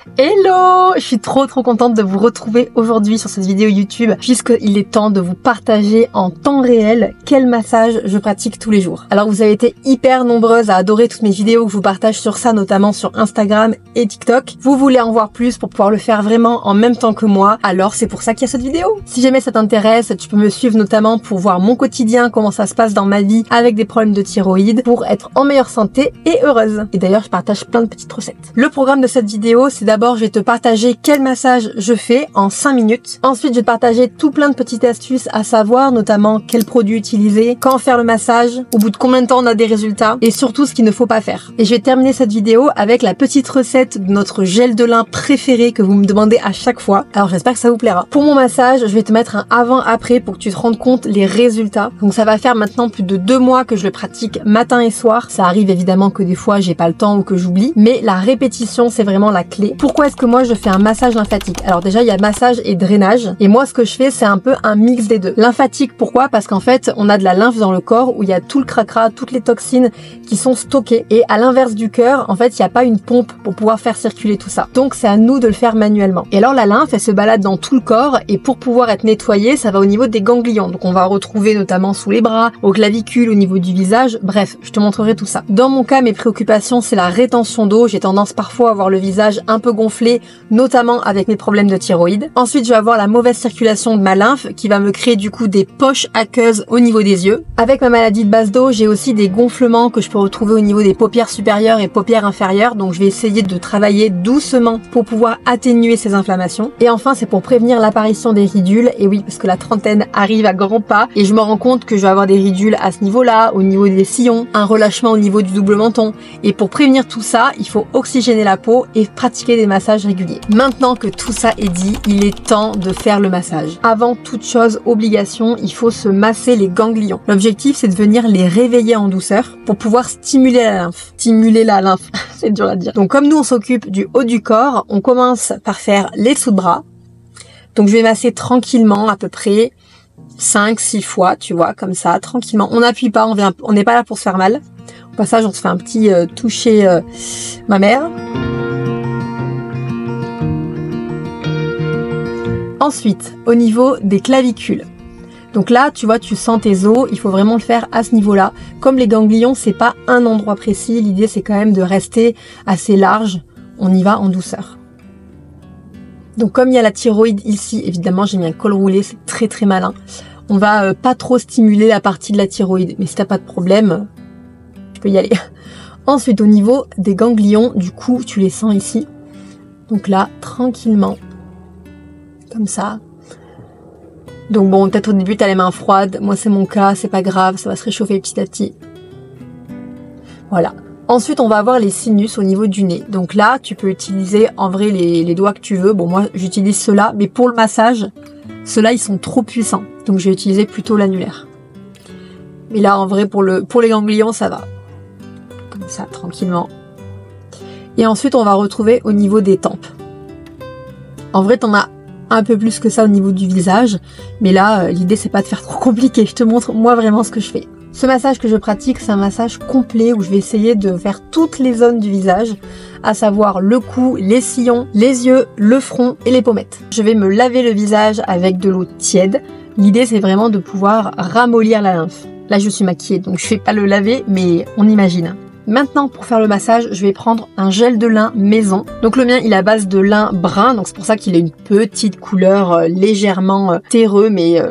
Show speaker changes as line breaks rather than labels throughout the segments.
Hello! Je suis trop contente de vous retrouver aujourd'hui sur cette vidéo YouTube puisqu'il est temps de vous partager en temps réel quel massage je pratique tous les jours. Alors vous avez été hyper nombreuses à adorer toutes mes vidéos que je vous partage sur ça, notamment sur Instagram et TikTok. Vous voulez en voir plus pour pouvoir le faire vraiment en même temps que moi, alors c'est pour ça qu'il y a cette vidéo. Si jamais ça t'intéresse, tu peux me suivre notamment pour voir mon quotidien, comment ça se passe dans ma vie avec des problèmes de thyroïde pour être en meilleure santé et heureuse. Et d'ailleurs je partage plein de petites recettes. Le programme de cette vidéo, c'est d'abord je vais te partager quel massage je fais en 5 minutes. Ensuite je vais te partager tout plein de petites astuces à savoir, notamment quels produits utiliser, quand faire le massage, au bout de combien de temps on a des résultats et surtout ce qu'il ne faut pas faire. Et je vais terminer cette vidéo avec la petite recette de notre gel de lin préféré que vous me demandez à chaque fois. Alors j'espère que ça vous plaira. Pour mon massage, je vais te mettre un avant-après pour que tu te rendes compte les résultats. Donc ça va faire maintenant plus de 2 mois que je le pratique matin et soir. Ça arrive évidemment que des fois j'ai pas le temps ou que j'oublie, mais la répétition c'est vraiment la clé. Pourquoi est-ce que moi je fais un massage lymphatique? Alors déjà il y a massage et drainage et moi ce que je fais c'est un peu un mix des deux. Lymphatique pourquoi? Parce qu'en fait on a de la lymphe dans le corps où il y a tout le cracra, toutes les toxines qui sont stockées et à l'inverse du cœur en fait il n'y a pas une pompe pour pouvoir faire circuler tout ça. Donc c'est à nous de le faire manuellement. Et alors la lymphe elle se balade dans tout le corps et pour pouvoir être nettoyée ça va au niveau des ganglions. Donc on va retrouver notamment sous les bras, aux clavicules, au niveau du visage, bref je te montrerai tout ça. Dans mon cas mes préoccupations c'est la rétention d'eau. J'ai tendance parfois à avoir le visage un peu gonflé, notamment avec mes problèmes de thyroïde. Ensuite, je vais avoir la mauvaise circulation de ma lymphe qui va me créer du coup des poches aqueuses au niveau des yeux. Avec ma maladie de base d'eau, j'ai aussi des gonflements que je peux retrouver au niveau des paupières supérieures et paupières inférieures. Donc, je vais essayer de travailler doucement pour pouvoir atténuer ces inflammations. Et enfin, c'est pour prévenir l'apparition des ridules. Et oui, parce que la trentaine arrive à grands pas et je me rends compte que je vais avoir des ridules à ce niveau-là, au niveau des sillons, un relâchement au niveau du double menton. Et pour prévenir tout ça, il faut oxygéner la peau et pratiquer des massages réguliers. Maintenant que tout ça est dit, il est temps de faire le massage. Avant toute chose, obligation, il faut se masser les ganglions. L'objectif, c'est de venir les réveiller en douceur pour pouvoir stimuler la lymphe. Stimuler la lymphe, c'est dur à dire. Donc comme nous, on s'occupe du haut du corps, on commence par faire les dessous de bras. Donc je vais masser tranquillement, à peu près 5-6 fois, tu vois, comme ça, tranquillement. On n'appuie pas, on n'est pas là pour se faire mal. Au passage, on se fait un petit toucher ma mère. Ensuite, au niveau des clavicules. Donc là, tu vois, tu sens tes os, il faut vraiment le faire à ce niveau-là. Comme les ganglions, c'est pas un endroit précis, l'idée c'est quand même de rester assez large. On y va en douceur. Donc comme il y a la thyroïde ici, évidemment, j'ai mis un col roulé, c'est très malin. On va pas trop stimuler la partie de la thyroïde, mais si t'as pas de problème, tu peux y aller. Ensuite, au niveau des ganglions, du coup, tu les sens ici. Donc là, tranquillement. Comme ça. Donc bon, peut-être au début t'as les mains froides, moi c'est mon cas, c'est pas grave, ça va se réchauffer petit à petit. Voilà. Ensuite on va avoir les sinus au niveau du nez. Donc là tu peux utiliser en vrai les doigts que tu veux. Bon moi j'utilise ceux-là, mais pour le massage, ceux-là ils sont trop puissants. Donc je vais utiliser plutôt l'annulaire. Mais là en vrai pour les ganglions ça va. Comme ça, tranquillement. Et ensuite on va retrouver au niveau des tempes. En vrai t'en as un peu plus que ça au niveau du visage, mais là l'idée c'est pas de faire trop compliqué, je te montre moi vraiment ce que je fais. Ce massage que je pratique c'est un massage complet où je vais essayer de faire toutes les zones du visage, à savoir le cou, les sillons, les yeux, le front et les pommettes. Je vais me laver le visage avec de l'eau tiède, l'idée c'est vraiment de pouvoir ramollir la lymphe. Là je suis maquillée donc je fais pas le laver mais on imagine. Maintenant, pour faire le massage, je vais prendre un gel de lin maison. Donc le mien, il est à base de lin brun, donc c'est pour ça qu'il a une petite couleur légèrement terreux, mais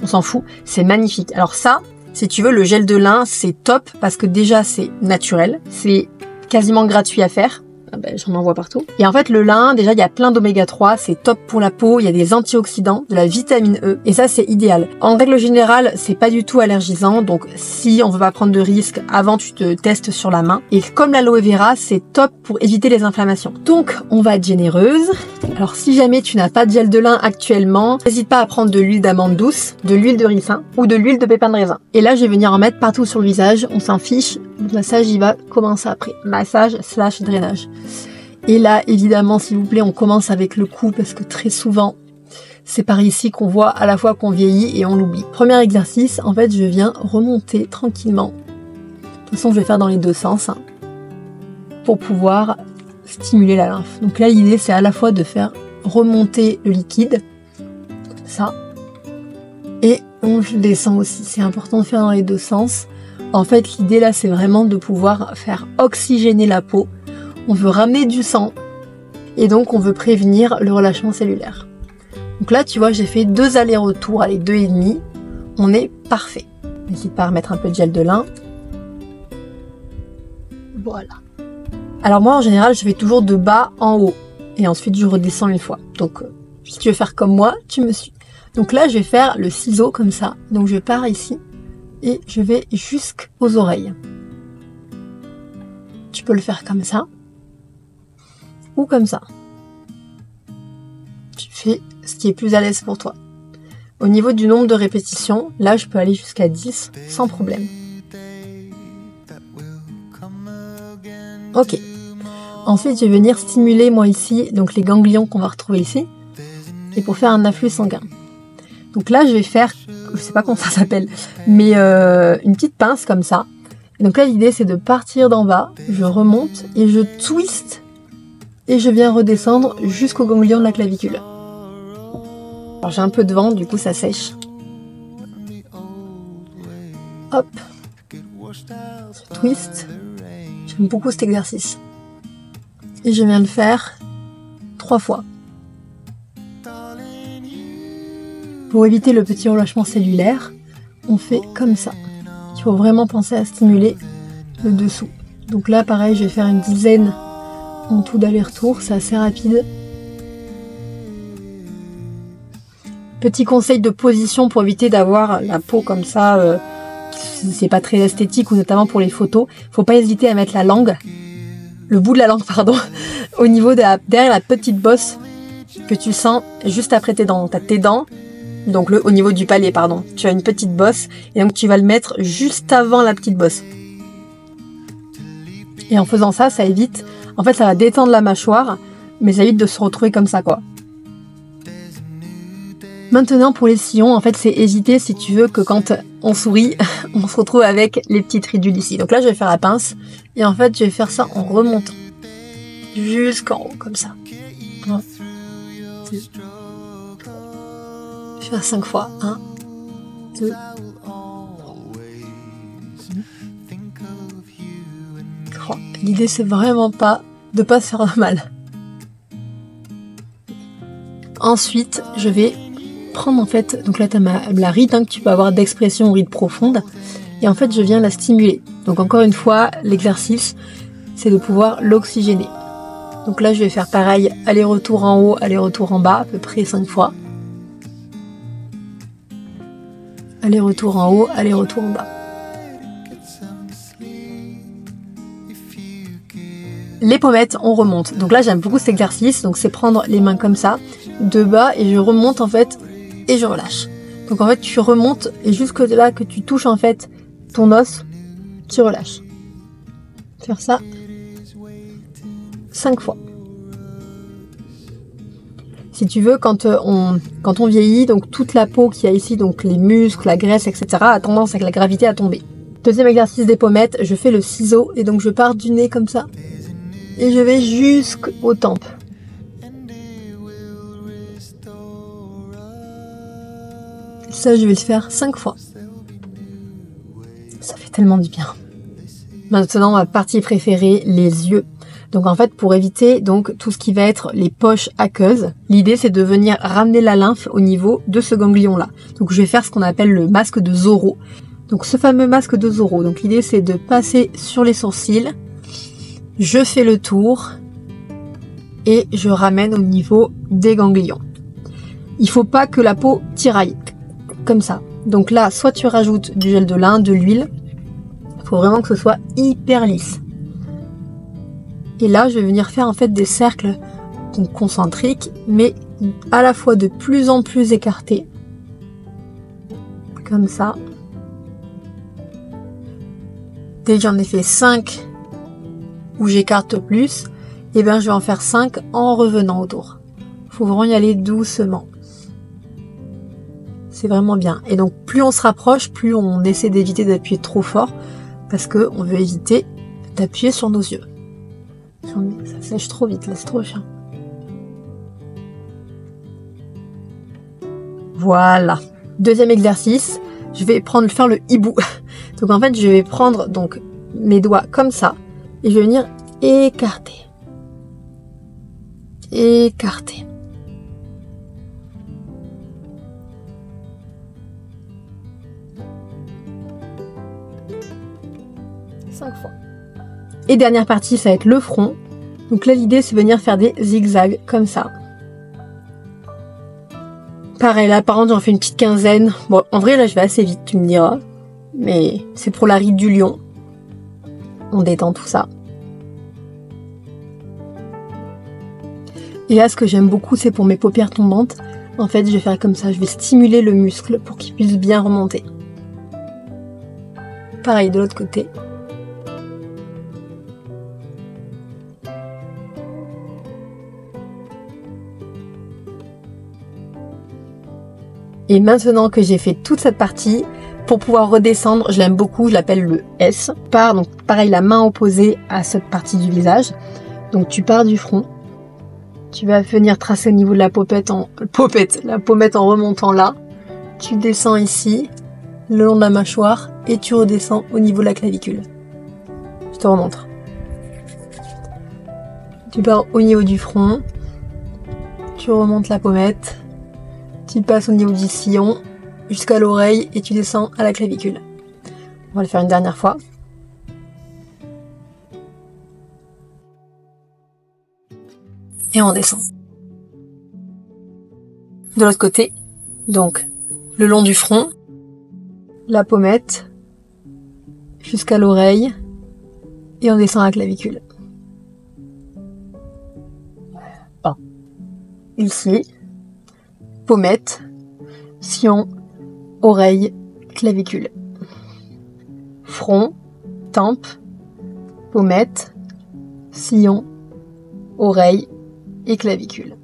on s'en fout, c'est magnifique. Alors ça, si tu veux, le gel de lin, c'est top parce que déjà, c'est naturel, c'est quasiment gratuit à faire. Ah ben, j'en envoie partout. Et en fait, le lin, déjà, il y a plein d'oméga 3, c'est top pour la peau, il y a des antioxydants, de la vitamine E, et ça, c'est idéal. En règle générale, c'est pas du tout allergisant, donc si on veut pas prendre de risques, avant, tu te testes sur la main. Et comme l'aloe vera, c'est top pour éviter les inflammations. Donc, on va être généreuse. Alors, si jamais tu n'as pas de gel de lin actuellement, n'hésite pas à prendre de l'huile d'amande douce, de l'huile de ricin ou de l'huile de pépins de raisin. Et là, je vais venir en mettre partout sur le visage, on s'en fiche. Le massage, il va commencer après. Massage / drainage. Et là, évidemment, s'il vous plaît, on commence avec le cou parce que très souvent, c'est par ici qu'on voit à la fois qu'on vieillit et on l'oublie. Premier exercice, en fait, je viens remonter tranquillement. De toute façon, je vais faire dans les deux sens pour pouvoir stimuler la lymphe. Donc là, l'idée, c'est à la fois de faire remonter le liquide, comme ça, et on descend aussi. C'est important de faire dans les deux sens. En fait, l'idée là, c'est vraiment de pouvoir faire oxygéner la peau. On veut ramener du sang, et donc on veut prévenir le relâchement cellulaire. Donc là, tu vois, j'ai fait 2 allers-retours, allez, 2,5. On est parfait. N'hésite pas à remettre un peu de gel de lin. Voilà. Alors moi, en général, je fais toujours de bas en haut. Et ensuite, je redescends une fois. Donc, si tu veux faire comme moi, tu me suis. Donc là, je vais faire le ciseau comme ça. Donc je pars ici et je vais jusqu'aux oreilles. Tu peux le faire comme ça. Ou comme ça. Tu fais ce qui est plus à l'aise pour toi. Au niveau du nombre de répétitions, là je peux aller jusqu'à 10 sans problème. Ok. Ensuite je vais venir stimuler moi ici, donc les ganglions qu'on va retrouver ici, et pour faire un afflux sanguin. Donc là je vais faire, je sais pas comment ça s'appelle, mais une petite pince comme ça. Et donc là l'idée c'est de partir d'en bas, je remonte et je twiste et je viens redescendre jusqu'au ganglion de la clavicule. Alors j'ai un peu de vent, du coup ça sèche. Hop. Je twist. J'aime beaucoup cet exercice. Et je viens le faire 3 fois. Pour éviter le petit relâchement cellulaire, on fait comme ça. Il faut vraiment penser à stimuler le dessous. Donc là pareil, je vais faire une dizaine en tout d'aller-retour, c'est assez rapide. Petit conseil de position pour éviter d'avoir la peau comme ça, c'est pas très esthétique, ou notamment pour les photos. Faut pas hésiter à mettre la langue, le bout de la langue, pardon, au niveau de derrière la petite bosse que tu sens juste après tes dents. T'as tes dents, donc au niveau du palais, pardon. Tu as une petite bosse, et donc tu vas le mettre juste avant la petite bosse. Et en faisant ça, ça évite, en fait ça va détendre la mâchoire, mais ça évite de se retrouver comme ça, quoi. Maintenant pour les sillons, en fait c'est éviter si tu veux que quand on sourit, on se retrouve avec les petites ridules ici. Donc là je vais faire la pince, et en fait je vais faire ça en remontant, jusqu'en haut, comme ça. 1, 2, 3. Je vais faire 5 fois. 1, 2, 3. L'idée c'est vraiment pas de pas se faire de mal. Ensuite je vais prendre en fait, donc là tu as la ride que tu peux avoir d'expression ou ride profonde, et en fait je viens la stimuler. Donc encore une fois, l'exercice c'est de pouvoir l'oxygéner. Donc là je vais faire pareil, aller-retour en haut, aller-retour en bas, à peu près 5 fois. Aller-retour en haut, aller-retour en bas. Les pommettes, on remonte. Donc là j'aime beaucoup cet exercice, donc c'est prendre les mains comme ça, de bas, et je remonte en fait, et je relâche. Donc en fait tu remontes, et jusque là que tu touches en fait ton os, tu relâches. Faire ça 5 fois. Si tu veux, quand on vieillit, donc toute la peau qu'il y a ici, donc les muscles, la graisse, etc., a tendance avec la gravité à tomber. Deuxième exercice des pommettes, je fais le ciseau, et donc je pars du nez comme ça, et je vais jusqu'aux tempes. Ça, je vais le faire 5 fois. Ça fait tellement du bien. Maintenant, ma partie préférée, les yeux. Donc en fait, pour éviter donc tout ce qui va être les poches aqueuses, l'idée c'est de venir ramener la lymphe au niveau de ce ganglion-là. Donc je vais faire ce qu'on appelle le masque de Zorro. Donc ce fameux masque de Zorro. Donc l'idée c'est de passer sur les sourcils. Je fais le tour et je ramène au niveau des ganglions. Il faut pas que la peau tiraille. Comme ça. Donc là, soit tu rajoutes du gel de lin, de l'huile. Il faut vraiment que ce soit hyper lisse. Et là, je vais venir faire en fait des cercles concentriques, mais à la fois de plus en plus écartés. Comme ça. Dès que j'en ai fait 5 où j'écarte plus, et bien je vais en faire 5 en revenant autour. Il faut vraiment y aller doucement. C'est vraiment bien. Et donc plus on se rapproche, plus on essaie d'éviter d'appuyer trop fort, parce qu'on veut éviter d'appuyer sur nos yeux. Ça sèche trop vite, là, c'est trop chiant. Voilà. Deuxième exercice, je vais faire le hibou. Donc en fait, je vais prendre donc mes doigts comme ça et je vais venir écarter. Écarter. Cinq fois. Et dernière partie, ça va être le front. Donc là, l'idée, c'est venir faire des zigzags comme ça. Pareil, là, par contre, j'en fais une petite quinzaine. Bon, en vrai, là, je vais assez vite, tu me diras. Mais c'est pour la ride du lion. On détend tout ça. Et là, ce que j'aime beaucoup, c'est pour mes paupières tombantes. En fait, je vais faire comme ça. Je vais stimuler le muscle pour qu'il puisse bien remonter. Pareil, de l'autre côté. Et maintenant que j'ai fait toute cette partie, pour pouvoir redescendre, je l'aime beaucoup, je l'appelle le S. Donc pareil, la main opposée à cette partie du visage. Donc tu pars du front. Tu vas venir tracer au niveau de la la pommette en remontant là. Tu descends ici, le long de la mâchoire, et tu redescends au niveau de la clavicule. Je te remontre. Tu pars au niveau du front. Tu remontes la pommette. Tu passes au niveau du sillon jusqu'à l'oreille et tu descends à la clavicule. On va le faire une dernière fois. Et on descend. De l'autre côté, donc le long du front, la pommette jusqu'à l'oreille et on descend à la clavicule. Ici. Pommette, sillon, oreille, clavicule. Front, tempe, pommette, sillon, oreille et clavicule.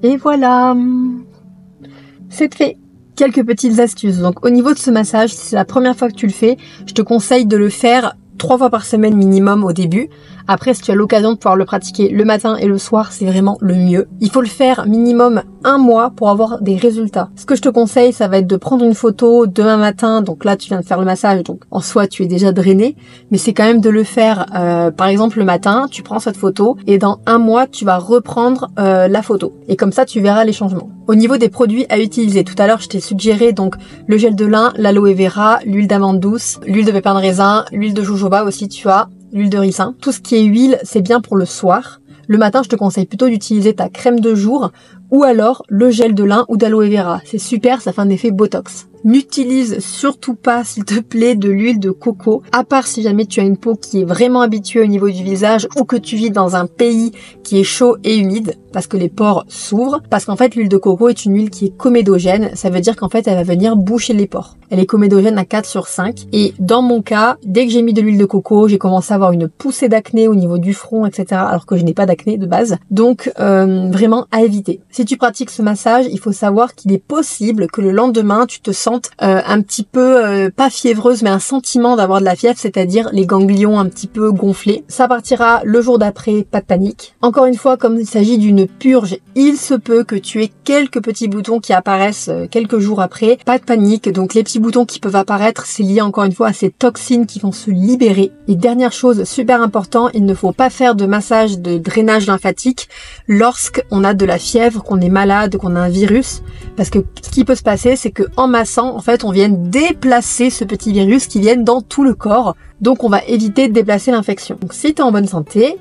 Et voilà, c'est fait. Quelques petites astuces. Donc au niveau de ce massage, si c'est la première fois que tu le fais, je te conseille de le faire 3 fois par semaine minimum au début. Après, si tu as l'occasion de pouvoir le pratiquer le matin et le soir, c'est vraiment le mieux. Il faut le faire minimum 1 mois pour avoir des résultats. Ce que je te conseille, ça va être de prendre une photo demain matin. Donc là, tu viens de faire le massage, donc en soi, tu es déjà drainé. Mais c'est quand même de le faire, par exemple, le matin, tu prends cette photo et dans 1 mois, tu vas reprendre la photo. Et comme ça, tu verras les changements. Au niveau des produits à utiliser, tout à l'heure, je t'ai suggéré donc le gel de lin, l'aloe vera, l'huile d'amande douce, l'huile de pépin de raisin, l'huile de jojoba aussi, tu as l'huile de ricin. Tout ce qui est huile, c'est bien pour le soir. Le matin, je te conseille plutôt d'utiliser ta crème de jour ou alors le gel de lin ou d'aloe vera. C'est super, ça fait un effet Botox. N'utilise surtout pas, s'il te plaît, de l'huile de coco, à part si jamais tu as une peau qui est vraiment habituée au niveau du visage ou que tu vis dans un pays qui est chaud et humide, parce que les pores s'ouvrent, parce qu'en fait l'huile de coco est une huile qui est comédogène, ça veut dire qu'en fait elle va venir boucher les pores. Elle est comédogène à 4 sur 5 et dans mon cas, dès que j'ai mis de l'huile de coco, j'ai commencé à avoir une poussée d'acné au niveau du front, etc. alors que je n'ai pas d'acné de base, donc vraiment à éviter. Si tu pratiques ce massage, il faut savoir qu'il est possible que le lendemain tu te sentes un petit peu, pas fiévreuse, mais un sentiment d'avoir de la fièvre, c'est-à-dire les ganglions un petit peu gonflés. Ça partira le jour d'après, pas de panique. Encore une fois, comme il s'agit d'une purge, il se peut que tu aies quelques petits boutons qui apparaissent quelques jours après. Pas de panique, donc les petits boutons qui peuvent apparaître, c'est lié encore une fois à ces toxines qui vont se libérer. Et dernière chose super important, il ne faut pas faire de massage de drainage lymphatique lorsqu'on a de la fièvre, qu'on est malade, qu'on a un virus, parce que ce qui peut se passer, c'est que en massant, en fait, on vient déplacer ce petit virus qui vient dans tout le corps. Donc, on va éviter de déplacer l'infection. Donc, si tu es en bonne santé,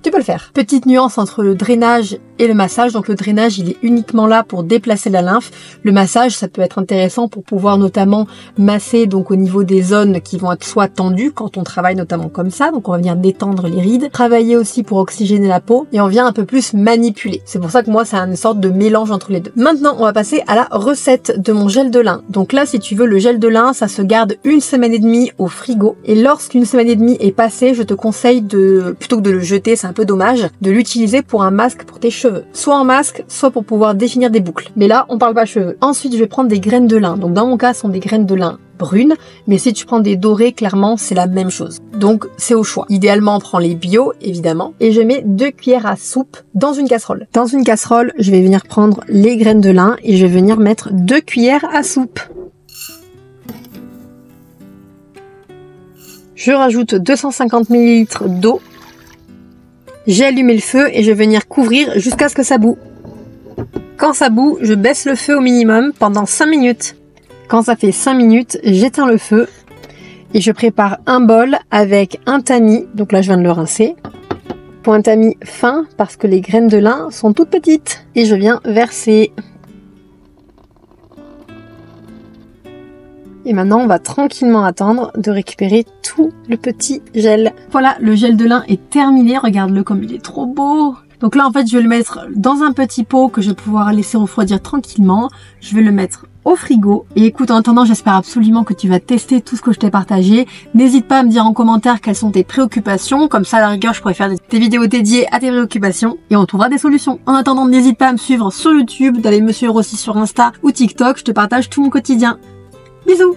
tu peux le faire. Petite nuance entre le drainage et le massage. Donc le drainage, il est uniquement là pour déplacer la lymphe. Le massage, ça peut être intéressant pour pouvoir notamment masser donc au niveau des zones qui vont être soit tendues quand on travaille notamment comme ça. Donc on va venir détendre les rides. Travailler aussi pour oxygéner la peau et on vient un peu plus manipuler. C'est pour ça que moi, c'est une sorte de mélange entre les deux. Maintenant, on va passer à la recette de mon gel de lin. Donc là, si tu veux, le gel de lin, ça se garde 1 semaine et demie au frigo. Et lorsqu'une semaine et demie est passée, je te conseille plutôt que de le jeter, c'est un peu dommage, de l'utiliser pour un masque pour tes cheveux. cheveux, soit en masque, soit pour pouvoir définir des boucles. Mais là, on parle pas cheveux. Ensuite, je vais prendre des graines de lin. Donc dans mon cas, ce sont des graines de lin brunes, mais si tu prends des dorées, clairement, c'est la même chose. Donc c'est au choix. Idéalement, on prend les bio, évidemment, et je mets 2 cuillères à soupe dans une casserole. Dans une casserole, je vais venir prendre les graines de lin et je vais venir mettre 2 cuillères à soupe. Je rajoute 250 ml d'eau. J'ai allumé le feu et je vais venir couvrir jusqu'à ce que ça bout. Quand ça bout, je baisse le feu au minimum pendant 5 minutes. Quand ça fait 5 minutes, j'éteins le feu et je prépare un bol avec un tamis. Donc là, je viens de le rincer. Pour un tamis fin parce que les graines de lin sont toutes petites. Et je viens verser. Et maintenant, on va tranquillement attendre de récupérer tout le petit gel. Voilà, le gel de lin est terminé. Regarde-le comme il est trop beau. Donc là, en fait, je vais le mettre dans un petit pot que je vais pouvoir laisser refroidir tranquillement. Je vais le mettre au frigo. Et écoute, en attendant, j'espère absolument que tu vas tester tout ce que je t'ai partagé. N'hésite pas à me dire en commentaire quelles sont tes préoccupations. Comme ça, à la rigueur, je pourrais faire des vidéos dédiées à tes préoccupations et on trouvera des solutions. En attendant, n'hésite pas à me suivre sur YouTube, d'aller me suivre aussi sur Insta ou TikTok. Je te partage tout mon quotidien. Bisous!